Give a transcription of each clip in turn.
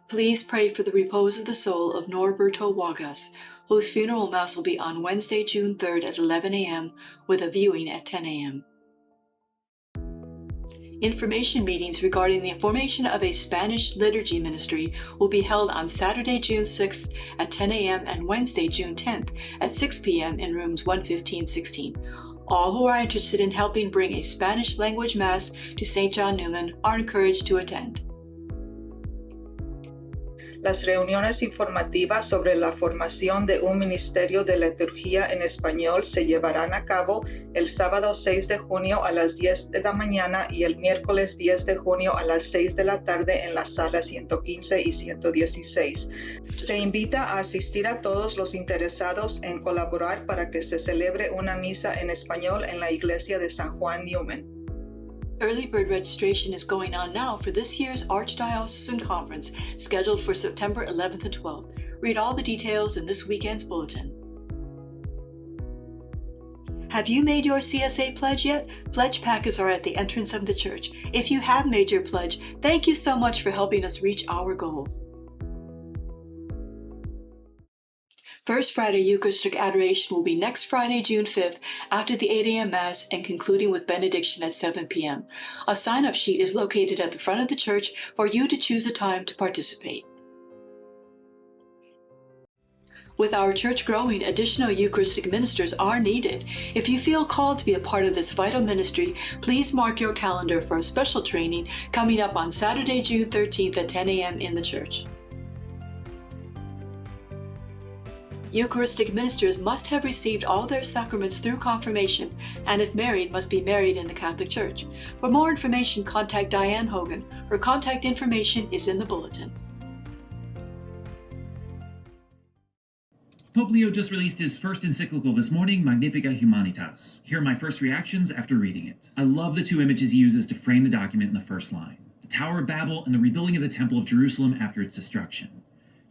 Please pray for the repose of the soul of Norberto Wagas, whose funeral mass will be on Wednesday, June 3rd at 11 a.m. with a viewing at 10 a.m. Information meetings regarding the formation of a Spanish liturgy ministry will be held on Saturday, June 6th at 10 a.m. and Wednesday, June 10th at 6 p.m. in rooms 115-16. All who are interested in helping bring a Spanish language mass to St. John Newman are encouraged to attend. Las reuniones informativas sobre la formación de un ministerio de liturgia en español se llevarán a cabo el sábado 6 de junio a las 10 de la mañana y el miércoles 10 de junio a las 6 de la tarde en las salas 115 y 116. Se invita a asistir a todos los interesados en colaborar para que se celebre una misa en español en la iglesia de San Juan Newman. Early bird registration is going on now for this year's Archdiocesan Conference, scheduled for September 11th and 12th. Read all the details in this weekend's bulletin. Have you made your CSA pledge yet? Pledge packets are at the entrance of the church. If you have made your pledge, thank you so much for helping us reach our goal. First Friday Eucharistic Adoration will be next Friday, June 5th, after the 8 a.m. Mass and concluding with benediction at 7 p.m. A sign-up sheet is located at the front of the church for you to choose a time to participate. With our church growing, additional Eucharistic ministers are needed. If you feel called to be a part of this vital ministry, please mark your calendar for a special training coming up on Saturday, June 13th at 10 a.m. in the church. Eucharistic ministers must have received all their sacraments through confirmation, and if married, must be married in the Catholic Church. For more information, contact Diane Hogan. Her contact information is in the bulletin. Pope Leo just released his first encyclical this morning, Magnificat Humanitas. Here are my first reactions after reading it. I love the two images he uses to frame the document in the first line: the Tower of Babel and the rebuilding of the Temple of Jerusalem after its destruction.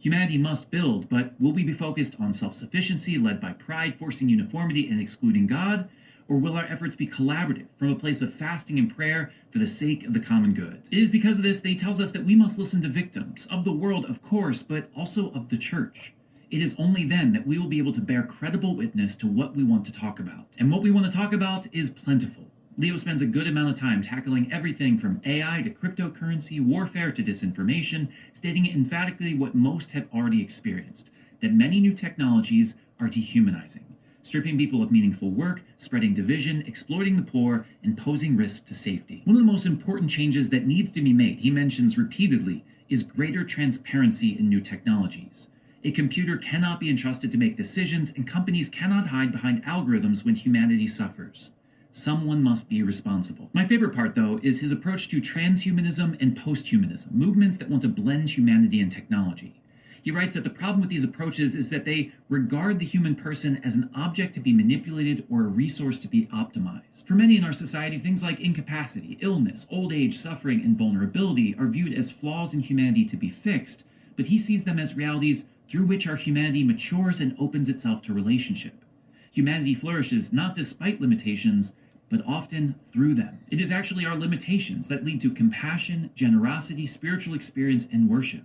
Humanity must build, but will we be focused on self-sufficiency led by pride, forcing uniformity and excluding God? Or will our efforts be collaborative from a place of fasting and prayer for the sake of the common good? It is because of this that he tells us that we must listen to victims of the world, of course, but also of the church. It is only then that we will be able to bear credible witness to what we want to talk about. And what we want to talk about is plentiful. Leo spends a good amount of time tackling everything from AI to cryptocurrency, warfare to disinformation, stating emphatically what most have already experienced, that many new technologies are dehumanizing, stripping people of meaningful work, spreading division, exploiting the poor, and posing risk to safety. One of the most important changes that needs to be made, he mentions repeatedly, is greater transparency in new technologies. A computer cannot be entrusted to make decisions, and companies cannot hide behind algorithms when humanity suffers. Someone must be responsible. My favorite part, though, is his approach to transhumanism and posthumanism, movements that want to blend humanity and technology. He writes that the problem with these approaches is that they regard the human person as an object to be manipulated or a resource to be optimized. For many in our society, things like incapacity, illness, old age, suffering, and vulnerability are viewed as flaws in humanity to be fixed, but he sees them as realities through which our humanity matures and opens itself to relationship. Humanity flourishes not despite limitations, but often through them. It is actually our limitations that lead to compassion, generosity, spiritual experience, and worship.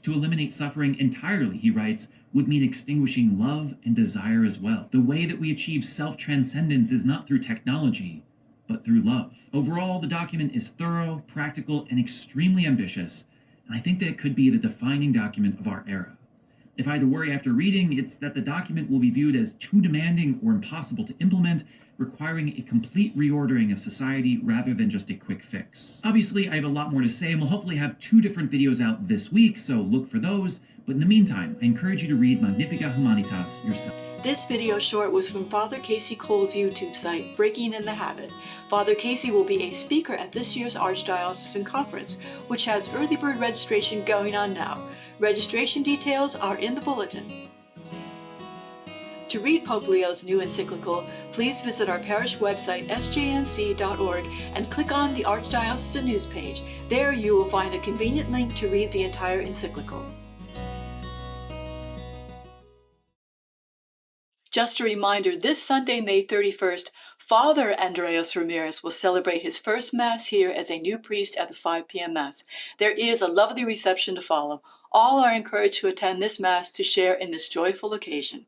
To eliminate suffering entirely, he writes, would mean extinguishing love and desire as well. The way that we achieve self-transcendence is not through technology, but through love. Overall, the document is thorough, practical, and extremely ambitious, and I think that it could be the defining document of our era. If I had to worry after reading, it's that the document will be viewed as too demanding or impossible to implement, requiring a complete reordering of society rather than just a quick fix. Obviously, I have a lot more to say, and we'll hopefully have 2 different videos out this week, so look for those. But in the meantime, I encourage you to read Magnificat Humanitas yourself. This video short was from Father Casey Cole's YouTube site, Breaking in the Habit. Father Casey will be a speaker at this year's Archdiocesan Conference, which has early bird registration going on now. Registration details are in the bulletin. To read Pope Leo's new encyclical, please visit our parish website sjnc.org and click on the Archdiocesan News page. There you will find a convenient link to read the entire encyclical. Just a reminder, this Sunday, May 31st, Father Andreas Ramirez will celebrate his first Mass here as a new priest at the 5 p.m. Mass. There is a lovely reception to follow. All are encouraged to attend this Mass to share in this joyful occasion.